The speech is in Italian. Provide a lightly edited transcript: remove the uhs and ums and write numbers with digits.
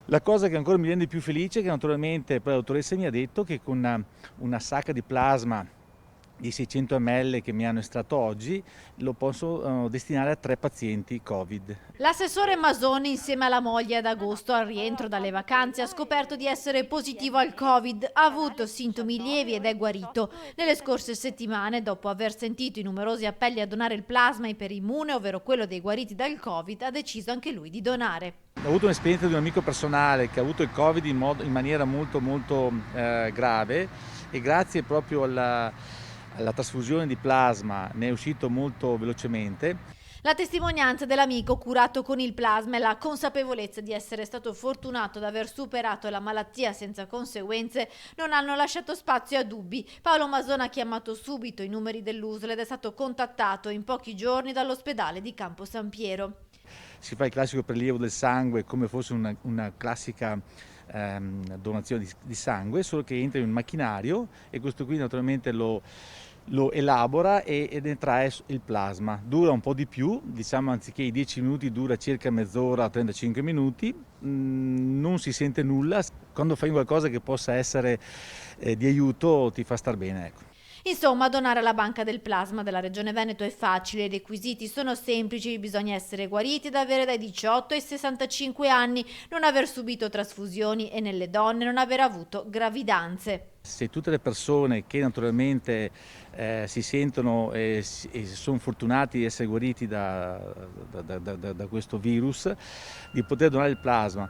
La cosa che ancora mi rende più felice è che naturalmente poi la dottoressa mi ha detto che con una sacca di plasma di 600 ml che mi hanno estratto oggi lo posso destinare a 3 pazienti Covid. L'assessore Masoni, insieme alla moglie, ad agosto, al rientro dalle vacanze, ha scoperto di essere positivo al Covid, ha avuto sintomi lievi ed è guarito. Nelle scorse settimane, dopo aver sentito i numerosi appelli a donare il plasma iperimmune, ovvero quello dei guariti dal Covid, ha deciso anche lui di donare. Ho avuto un'esperienza di un amico personale che ha avuto il Covid in maniera molto grave e grazie proprio alla trasfusione di plasma ne è uscito molto velocemente. La testimonianza dell'amico curato con il plasma e la consapevolezza di essere stato fortunato ad aver superato la malattia senza conseguenze non hanno lasciato spazio a dubbi. Paolo Masona ha chiamato subito i numeri dell'USL ed è stato contattato in pochi giorni dall'ospedale di Campo San Piero. Si fa il classico prelievo del sangue come fosse una classica donazione di sangue, solo che entra in un macchinario e questo qui naturalmente lo elabora ed ne trae il plasma. Dura un po' di più, diciamo anziché i 10 minuti dura circa mezz'ora, 35 minuti, non si sente nulla. Quando fai qualcosa che possa essere di aiuto ti fa star bene, ecco. Insomma, donare alla Banca del Plasma della Regione Veneto è facile, i requisiti sono semplici, bisogna essere guariti ed avere dai 18 ai 65 anni, non aver subito trasfusioni e nelle donne non aver avuto gravidanze. Se tutte le persone che naturalmente si sentono e sono fortunati di essere guariti da questo virus, di poter donare il plasma,